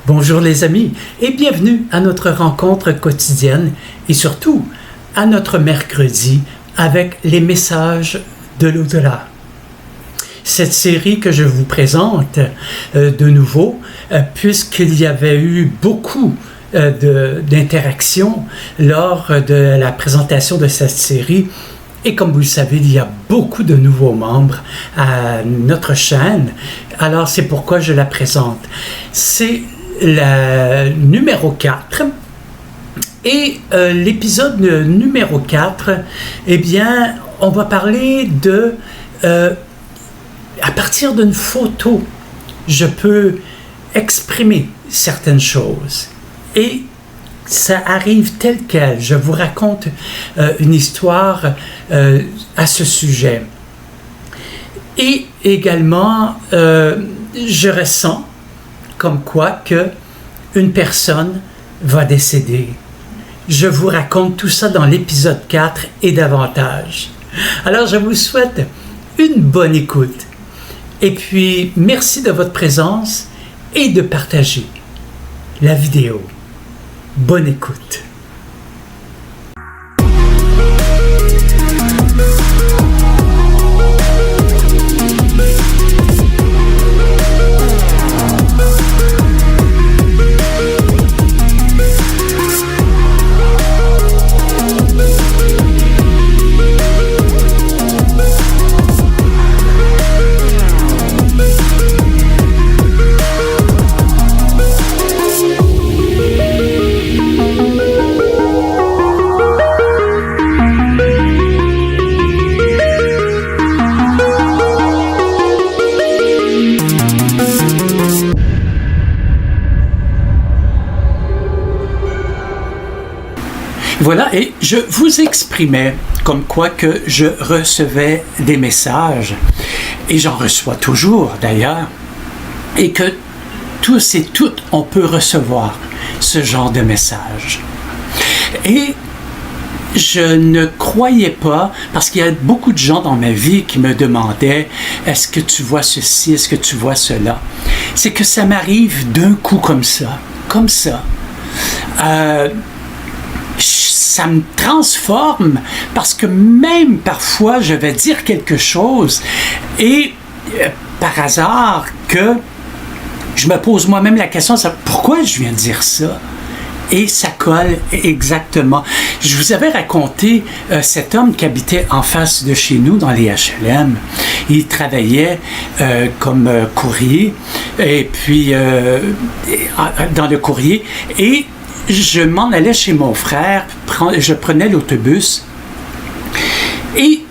Bonjour les amis et bienvenue à notre rencontre quotidienne et surtout à notre mercredi avec les messages de l'au-delà. Cette série que je vous présente de nouveau, puisqu'il y avait eu beaucoup d'interactions lors de la présentation de cette série. Et comme vous le savez, il y a beaucoup de nouveaux membres à notre chaîne. Alors, c'est pourquoi je la présente. C'est la numéro 4. Et l'épisode numéro 4, eh bien, on va parler de... à partir d'une photo, je peux exprimer certaines choses. Et ça arrive tel quel. Je vous raconte une histoire à ce sujet. Et également, je ressens comme quoi que une personne va décéder. Je vous raconte tout ça dans l'épisode 4 et davantage. Alors, je vous souhaite une bonne écoute. Et puis, merci de votre présence et de partager la vidéo. Bonne écoute. Voilà, et je vous exprimais comme quoi que je recevais des messages, et j'en reçois toujours d'ailleurs, et que tous et toutes, on peut recevoir ce genre de messages. Et je ne croyais pas, parce qu'il y a beaucoup de gens dans ma vie qui me demandaient « Est-ce que tu vois ceci? Est-ce que tu vois cela? » C'est que ça m'arrive d'un coup comme ça. Ça me transforme parce que même parfois je vais dire quelque chose et par hasard que je me pose moi-même la question pourquoi je viens de dire ça? Et ça colle exactement. Je vous avais raconté cet homme qui habitait en face de chez nous dans les HLM. Il travaillait comme courrier et puis dans le courrier et je m'en allais chez mon frère, je prenais l'autobus et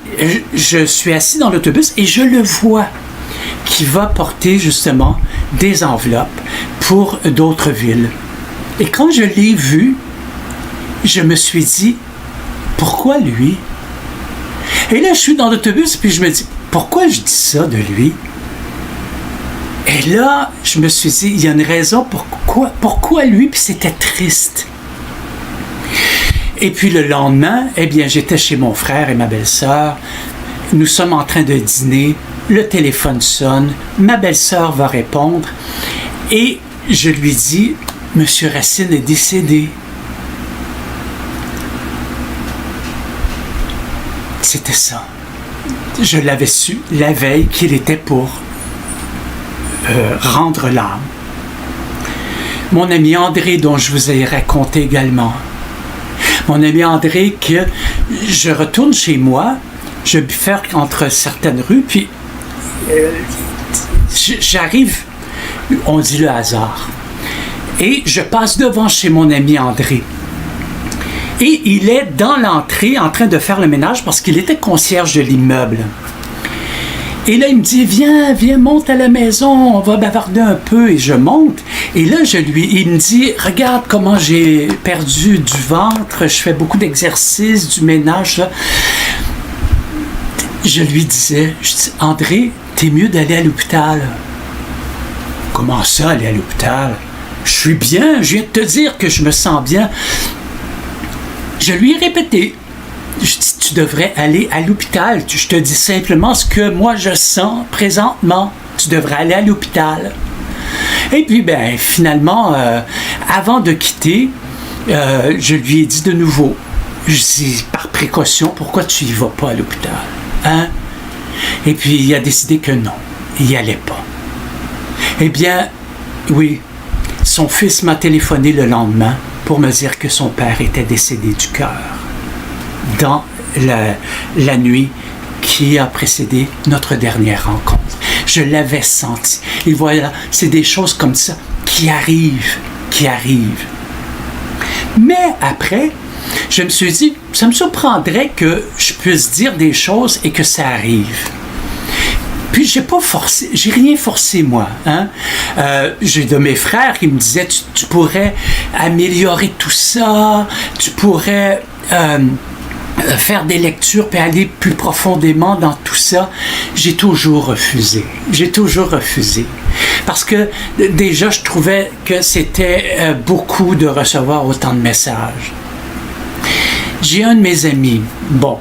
je suis assis dans l'autobus et je le vois qui va porter justement des enveloppes pour d'autres villes. Et quand je l'ai vu, je me suis dit, pourquoi lui? Et là, je suis dans l'autobus puis je me dis, pourquoi je dis ça de lui? Et là, je me suis dit, il y a une raison pourquoi lui, puis c'était triste. Et puis le lendemain, eh bien, j'étais chez mon frère et ma belle-sœur. Nous sommes en train de dîner, le téléphone sonne, ma belle-sœur va répondre et je lui dis, Monsieur Racine est décédé. C'était ça. Je l'avais su la veille qu'il était pour rendre l'âme. Mon ami André, dont je vous ai raconté également. Mon ami André, que je retourne chez moi, je bifurque entre certaines rues, puis j'arrive, on dit le hasard, et je passe devant chez mon ami André. Et il est dans l'entrée en train de faire le ménage parce qu'il était concierge de l'immeuble. Et là, il me dit, viens, monte à la maison, on va bavarder un peu. Et je monte. Et là, il me dit, regarde comment j'ai perdu du ventre, je fais beaucoup d'exercices, du ménage. Là. Je lui disais, André, t'es mieux d'aller à l'hôpital. Comment ça, aller à l'hôpital? Je suis bien, je viens de te dire que je me sens bien. Je lui ai répété. Je dis, tu devrais aller à l'hôpital. Je te dis simplement ce que moi je sens présentement. Tu devrais aller à l'hôpital. Et puis, ben, finalement, avant de quitter, je lui ai dit de nouveau, je dis, par précaution, pourquoi tu y vas pas à l'hôpital? Hein? Et puis, il a décidé que non, il n'y allait pas. Eh bien, oui, son fils m'a téléphoné le lendemain pour me dire que son père était décédé du cœur dans la nuit qui a précédé notre dernière rencontre. Je l'avais senti. Et voilà, c'est des choses comme ça qui arrivent. Mais après, je me suis dit, ça me surprendrait que je puisse dire des choses et que ça arrive. Puis j'ai rien forcé moi. Hein? J'ai de mes frères qui me disaient, tu pourrais améliorer tout ça, tu pourrais faire des lectures puis aller plus profondément dans tout ça. J'ai toujours refusé. Parce que déjà, je trouvais que c'était beaucoup de recevoir autant de messages. J'ai un de mes amis, bon,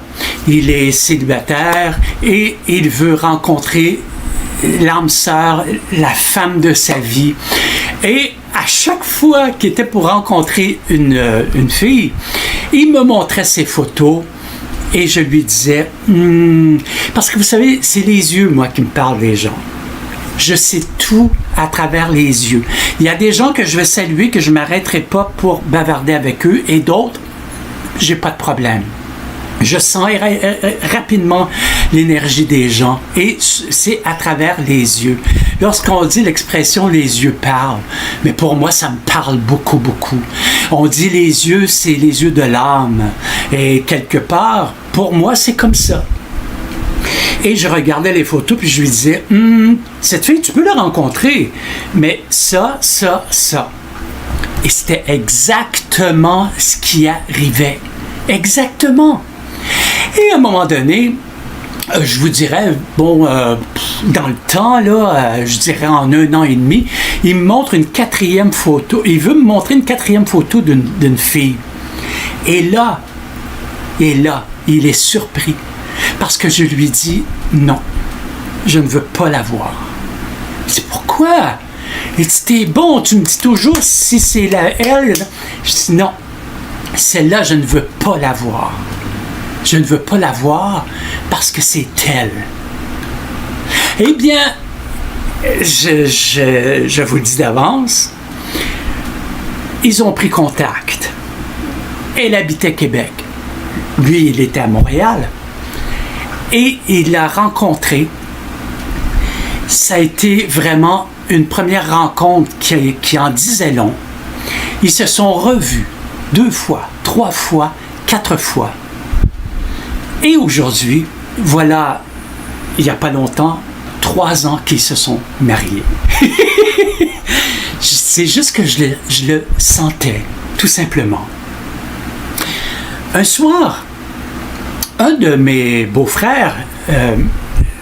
il est célibataire et il veut rencontrer l'âme sœur, la femme de sa vie. Et à chaque fois qu'il était pour rencontrer une fille, il me montrait ses photos et je lui disais, parce que vous savez, c'est les yeux, moi, qui me parlent des gens. Je sais tout à travers les yeux. Il y a des gens que je vais saluer, que je ne m'arrêterai pas pour bavarder avec eux, et d'autres, j'ai pas de problème. Je sens rapidement l'énergie des gens et c'est à travers les yeux. Lorsqu'on dit l'expression « les yeux parlent », mais pour moi, ça me parle beaucoup. On dit les yeux, c'est les yeux de l'âme. Et quelque part, pour moi, c'est comme ça. Et je regardais les photos puis je lui disais « cette fille, tu peux la rencontrer, mais ça. » Et c'était exactement ce qui arrivait. Exactement. Et à un moment donné, je vous dirais, dans le temps, là, je dirais en 1 an et demi, il me montre une 4e photo. Il veut me montrer une 4e photo d'une fille. Et là, il est surpris. Parce que je lui dis, non, je ne veux pas la voir. C'est pourquoi? Il dit, t'es bon, tu me dis toujours si c'est elle. Je dis, non, celle-là, je ne veux pas la voir. Je ne veux pas la voir parce que c'est elle. Eh bien, je vous le dis d'avance, ils ont pris contact. Elle habitait Québec. Lui, il était à Montréal. Et il l'a rencontrée. Ça a été vraiment une première rencontre qui en disait long. Ils se sont revus 2 fois, 3 fois, 4 fois. Et aujourd'hui, voilà, il n'y a pas longtemps, 3 ans qu'ils se sont mariés. C'est juste que je le sentais, tout simplement. Un soir, un de mes beaux-frères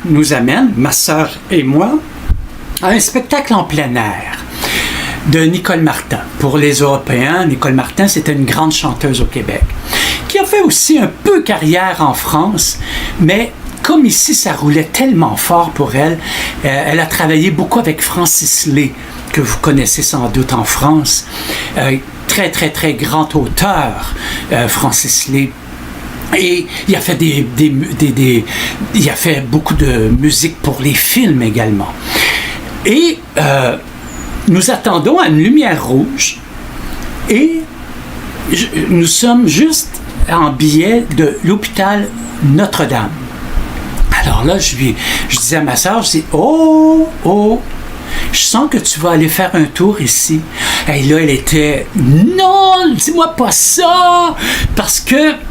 nous amène, ma sœur et moi, à un spectacle en plein air de Nicole Martin. Pour les Européens, Nicole Martin, c'était une grande chanteuse au Québec, qui a fait aussi un peu carrière en France, mais comme ici, ça roulait tellement fort pour elle, elle a travaillé beaucoup avec Francis Lay, que vous connaissez sans doute en France, très, très, très grand auteur, Francis Lay. Et il a fait il a fait beaucoup de musique pour les films également. Et nous attendons à une lumière rouge et nous sommes juste en billet de l'hôpital Notre-Dame. Alors là, je disais à ma sœur, je dis, oh, je sens que tu vas aller faire un tour ici. Et là, elle était, non, dis-moi pas ça,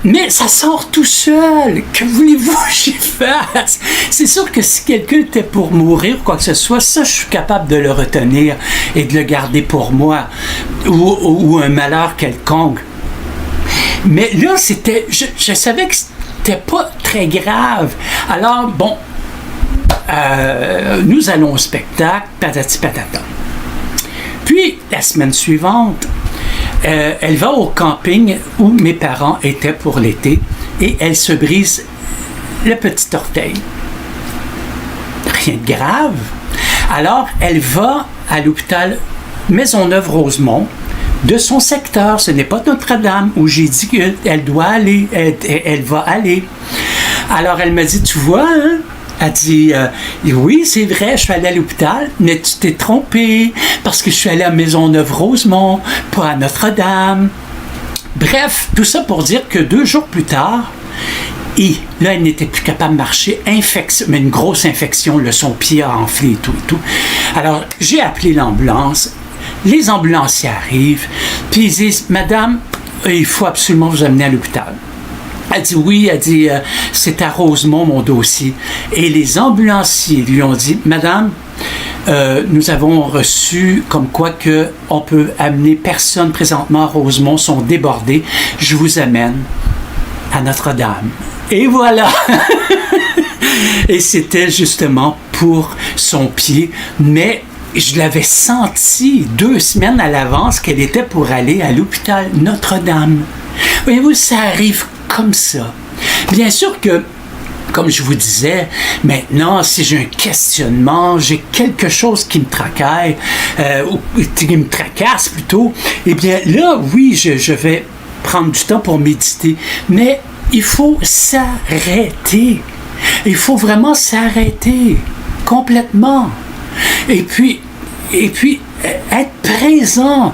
mais ça sort tout seul. Que voulez-vous que j'y fasse? C'est sûr que si quelqu'un était pour mourir ou quoi que ce soit, ça, je suis capable de le retenir et de le garder pour moi, ou un malheur quelconque. Mais là, je savais que c'était pas très grave. Alors, bon, nous allons au spectacle, patati patata. Puis, la semaine suivante, elle va au camping où mes parents étaient pour l'été et elle se brise le petit orteil. Rien de grave. Alors, elle va à l'hôpital Maisonneuve-Rosemont, de son secteur. Ce n'est pas Notre-Dame où j'ai dit qu'elle doit aller, elle va aller. Alors elle m'a dit, tu vois, hein? Elle dit, oui, c'est vrai, je suis allée à l'hôpital, mais tu t'es trompée, parce que je suis allée à Maisonneuve-Rosemont, pas à Notre-Dame. Bref, tout ça pour dire que 2 jours plus tard, et là, elle n'était plus capable de marcher, infection, mais une grosse infection, là, son pied a enflé et tout et tout. Alors, j'ai appelé l'ambulance, les ambulanciers arrivent, puis ils disent, Madame, il faut absolument vous amener à l'hôpital. Elle dit oui, elle dit c'est à Rosemont mon dossier. Et les ambulanciers lui ont dit, Madame, nous avons reçu comme quoi que on peut amener personne présentement à Rosemont, sont débordés. Je vous amène à Notre-Dame. Et voilà. Et c'était justement pour son pied, mais je l'avais senti 2 semaines à l'avance qu'elle était pour aller à l'hôpital Notre-Dame. Voyez-vous, ça arrive comme ça. Bien sûr que, comme je vous disais, maintenant, si j'ai un questionnement, j'ai quelque chose qui me tracaille, ou qui me tracasse plutôt, eh bien là, oui, je vais prendre du temps pour méditer. Mais il faut s'arrêter. Il faut vraiment s'arrêter complètement. Et puis, être présent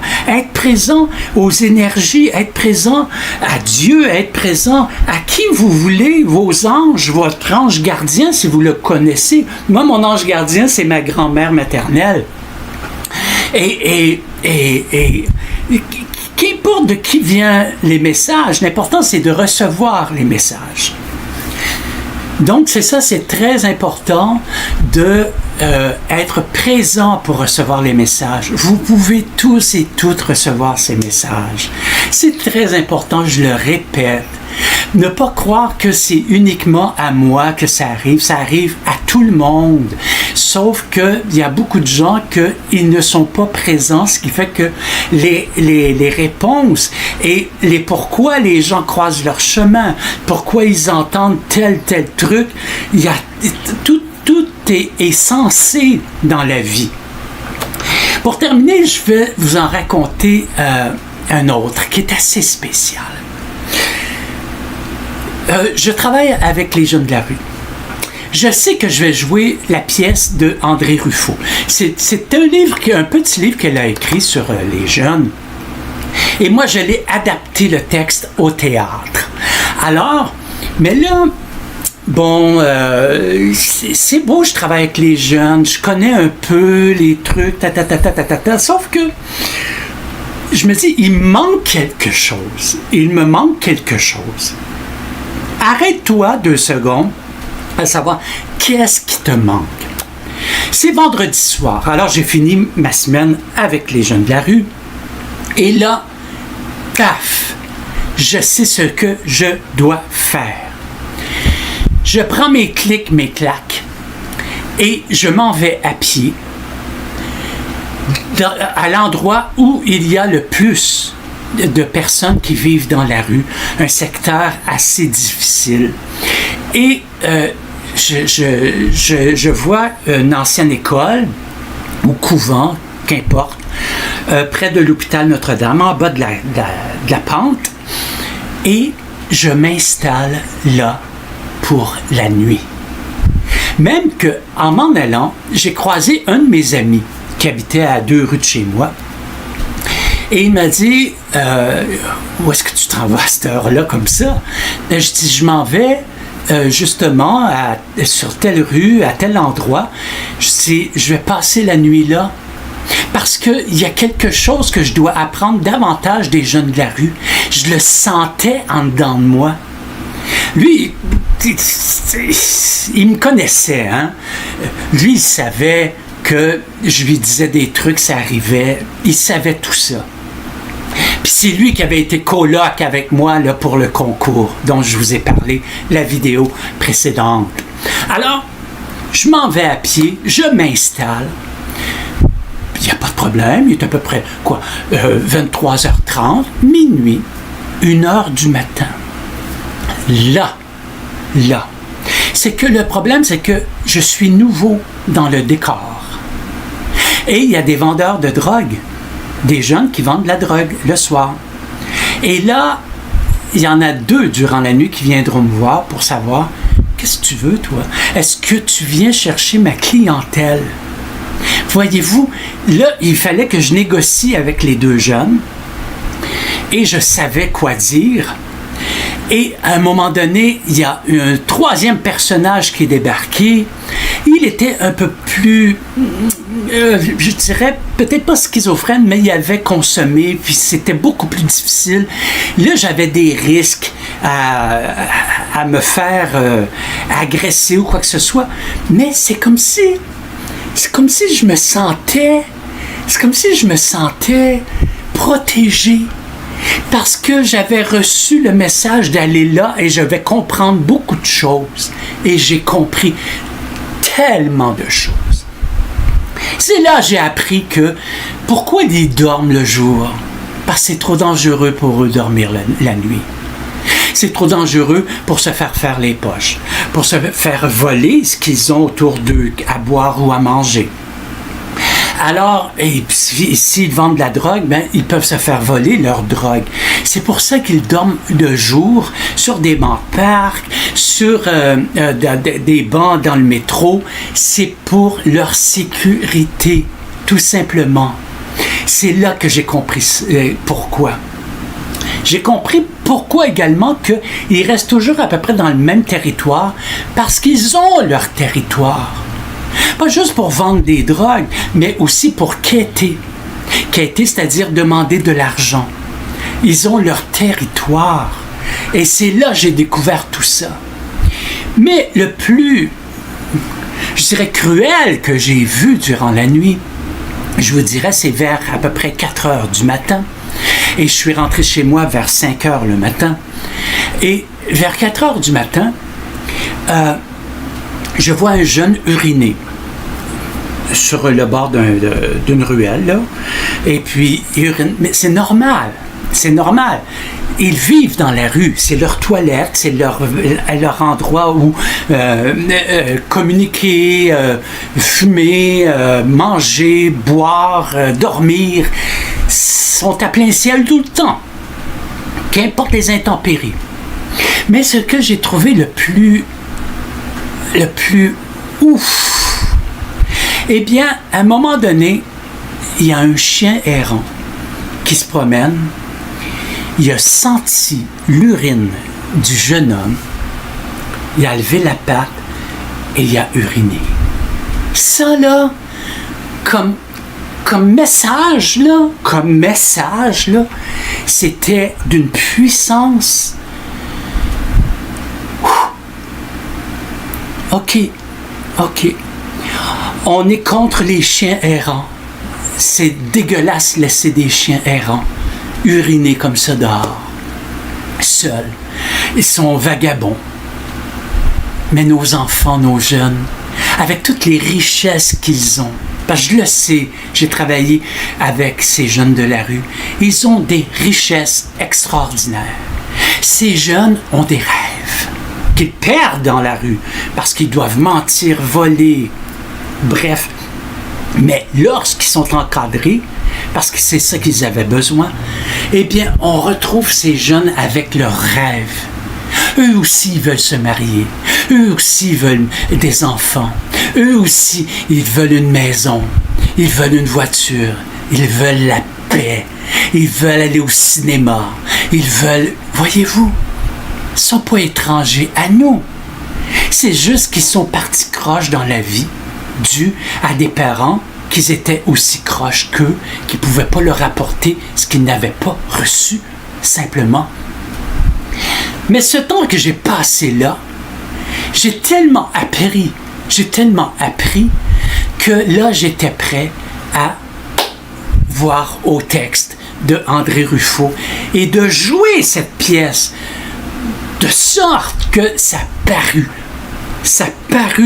aux énergies, être présent à Dieu, être présent à qui vous voulez, vos anges, votre ange gardien, si vous le connaissez. Moi, mon ange gardien, c'est ma grand-mère maternelle. Et qu'importe de qui viennent les messages, l'important, c'est de recevoir les messages. Donc, c'est ça, c'est très important de être présent pour recevoir les messages. Vous pouvez tous et toutes recevoir ces messages. C'est très important, je le répète. Ne pas croire que c'est uniquement à moi que ça arrive à tout le monde. Sauf qu'il y a beaucoup de gens qui ne sont pas présents, ce qui fait que les réponses et les pourquoi les gens croisent leur chemin, pourquoi ils entendent tel truc, il y a tout est censé dans la vie. Pour terminer, je vais vous en raconter un autre qui est assez spécial. Je travaille avec les jeunes de la rue. Je sais que je vais jouer la pièce de André Ruffo. C'est un petit livre qu'elle a écrit sur les jeunes. Et moi, je l'ai adapté le texte au théâtre. Alors, mais là, bon, c'est beau, je travaille avec les jeunes, je connais un peu les trucs, sauf que je me dis, il me manque quelque chose. Il me manque quelque chose. Arrête-toi 2 secondes à savoir qu'est-ce qui te manque. C'est vendredi soir. Alors, j'ai fini ma semaine avec les jeunes de la rue. Et là, paf, je sais ce que je dois faire. Je prends mes clics, mes claques et je m'en vais à pied à l'endroit où il y a le plus de personnes qui vivent dans la rue, un secteur assez difficile. Et je vois une ancienne école ou couvent, qu'importe, près de l'hôpital Notre-Dame, en bas de la pente, et je m'installe là pour la nuit. Même qu'en m'en allant, j'ai croisé un de mes amis qui habitait à 2 rues de chez moi. Et il m'a dit, où est-ce que tu t'en vas à cette heure-là comme ça? Je dis, je m'en vais justement sur telle rue, à tel endroit. Je dis, je vais passer la nuit là. Parce qu'il y a quelque chose que je dois apprendre davantage des jeunes de la rue. Je le sentais en dedans de moi. Lui, il me connaissait, hein? Lui, il savait que je lui disais des trucs, ça arrivait. Il savait tout ça. Puis c'est lui qui avait été coloc avec moi là, pour le concours dont je vous ai parlé, la vidéo précédente. Alors, je m'en vais à pied, je m'installe. Il n'y a pas de problème, il est à peu près, 23h30, minuit, 1h du matin. Là. C'est que le problème, c'est que je suis nouveau dans le décor. Et il y a des vendeurs de drogue, des jeunes qui vendent de la drogue le soir. Et là, il y en a 2 durant la nuit qui viendront me voir pour savoir, qu'est-ce que tu veux, toi? Est-ce que tu viens chercher ma clientèle? Voyez-vous, là, il fallait que je négocie avec les 2 jeunes et je savais quoi dire. Et à un moment donné, il y a un 3e personnage qui est débarqué. Il était un peu plus, je dirais, peut-être pas schizophrène, mais il avait consommé, puis c'était beaucoup plus difficile. Là, j'avais des risques à me faire agresser ou quoi que ce soit. Mais c'est comme si je me sentais protégé. Parce que j'avais reçu le message d'aller là et je vais comprendre beaucoup de choses. Et j'ai compris tellement de choses. C'est là que j'ai appris que pourquoi ils dorment le jour? Parce que c'est trop dangereux pour eux dormir la nuit. C'est trop dangereux pour se faire les poches, pour se faire voler ce qu'ils ont autour d'eux à boire ou à manger. Alors, s'ils vendent de la drogue, ben, ils peuvent se faire voler leur drogue. C'est pour ça qu'ils dorment de jour sur des bancs de parc, sur des bancs dans le métro. C'est pour leur sécurité, tout simplement. C'est là que j'ai compris pourquoi. J'ai compris pourquoi également qu'ils restent toujours à peu près dans le même territoire, parce qu'ils ont leur territoire. Pas juste pour vendre des drogues, mais aussi pour quêter. Quêter, c'est-à-dire demander de l'argent. Ils ont leur territoire. Et c'est là que j'ai découvert tout ça. Mais le plus, je dirais, cruel que j'ai vu durant la nuit, je vous dirais, c'est vers à peu près 4 heures du matin. Et je suis rentré chez moi vers 5 heures le matin. Et vers 4 heures du matin, je vois un jeune uriner sur le bord d'une ruelle, là. Et puis, il urine. Mais c'est normal. C'est normal. Ils vivent dans la rue. C'est leur toilette, c'est leur endroit où communiquer, fumer, manger, boire, dormir. Sont à plein ciel tout le temps. Qu'importe les intempéries. Mais ce que j'ai trouvé le plus ouf, eh bien, à un moment donné, il y a un chien errant qui se promène. Il a senti l'urine du jeune homme. Il a levé la patte et il a uriné. Ça, là, comme message, là, c'était d'une puissance. OK. On est contre les chiens errants. C'est dégueulasse laisser des chiens errants uriner comme ça dehors, seuls. Ils sont vagabonds. Mais nos enfants, nos jeunes, avec toutes les richesses qu'ils ont, parce que je le sais, j'ai travaillé avec ces jeunes de la rue, ils ont des richesses extraordinaires. Ces jeunes ont des rêves qu'ils perdent dans la rue parce qu'ils doivent mentir, voler, bref. Mais lorsqu'ils sont encadrés, parce que c'est ça qu'ils avaient besoin, eh bien, on retrouve ces jeunes avec leurs rêves. Eux aussi, ils veulent se marier. Eux aussi, ils veulent des enfants. Eux aussi, ils veulent une maison. Ils veulent une voiture. Ils veulent la paix. Ils veulent aller au cinéma. Ils veulent... Voyez-vous, ils ne sont pas étrangers à nous. C'est juste qu'ils sont partis croches dans la vie, dû à des parents qui étaient aussi croches qu'eux, qui ne pouvaient pas leur apporter ce qu'ils n'avaient pas reçu, simplement. Mais ce temps que j'ai passé là, j'ai tellement appris que là, j'étais prêt à voir au texte de André Ruffo et de jouer cette pièce de sorte que ça parut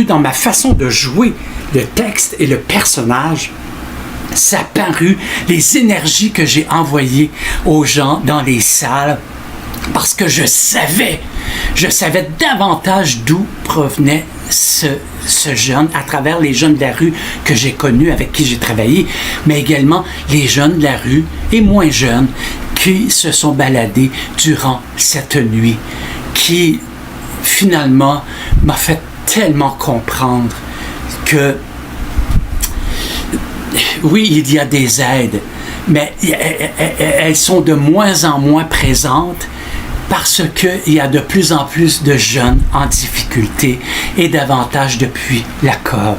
dans ma façon de jouer le texte et le personnage. Ça parut les énergies que j'ai envoyées aux gens dans les salles, parce que je savais davantage d'où provenait ce jeune, à travers les jeunes de la rue que j'ai connus, avec qui j'ai travaillé, mais également les jeunes de la rue et moins jeunes qui se sont baladés durant cette nuit, qui finalement m'a fait tellement comprendre que oui, il y a des aides, mais elles sont de moins en moins présentes parce qu'il y a de plus en plus de jeunes en difficulté et davantage depuis la COVID,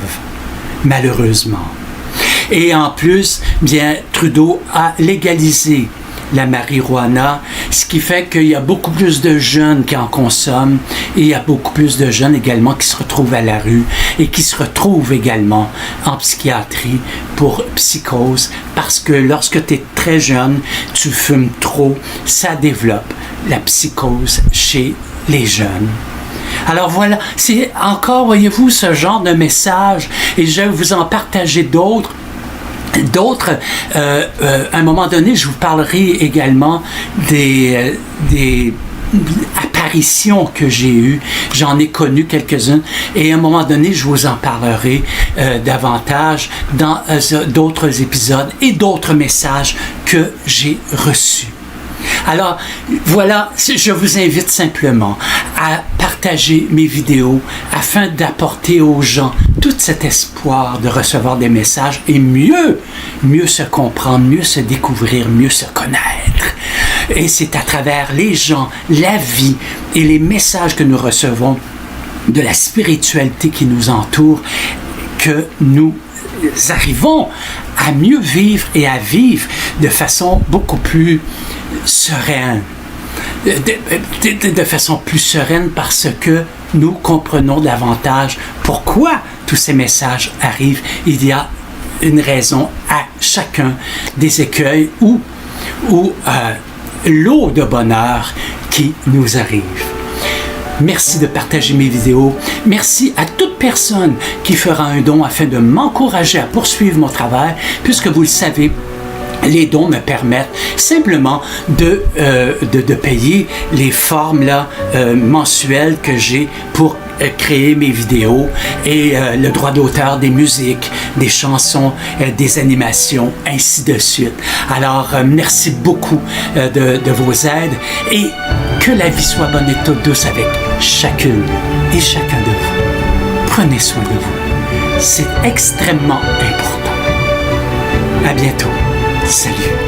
malheureusement. Et en plus, bien, Trudeau a légalisé la marijuana, ce qui fait qu'il y a beaucoup plus de jeunes qui en consomment et il y a beaucoup plus de jeunes également qui se retrouvent à la rue et qui se retrouvent également en psychiatrie pour psychose parce que lorsque tu es très jeune, tu fumes trop, ça développe la psychose chez les jeunes. Alors voilà, c'est encore, voyez-vous, ce genre de message et je vais vous en partager d'autres. À un moment donné, je vous parlerai également des apparitions que j'ai eues. J'en ai connu quelques-unes et à un moment donné, je vous en parlerai davantage dans d'autres épisodes et d'autres messages que j'ai reçus. Alors, voilà, je vous invite simplement à partager mes vidéos afin d'apporter aux gens tout cet espoir de recevoir des messages et mieux se comprendre, mieux se découvrir, mieux se connaître. Et c'est à travers les gens, la vie et les messages que nous recevons de la spiritualité qui nous entoure que nous arrivons à mieux vivre et à vivre de façon beaucoup plus sereine, de façon plus sereine parce que nous comprenons davantage pourquoi tous ces messages arrivent. Il y a une raison à chacun des écueils ou lot de bonheur qui nous arrive. Merci de partager mes vidéos. Merci à toute personne qui fera un don afin de m'encourager à poursuivre mon travail, puisque vous le savez, les dons me permettent simplement de payer les formes là, mensuelles que j'ai pour créer mes vidéos et le droit d'auteur des musiques, des chansons, des animations, ainsi de suite. Alors, merci beaucoup de vos aides et que la vie soit bonne et toute douce avec chacune et chacun de vous. Prenez soin de vous. C'est extrêmement important. À bientôt. Salut.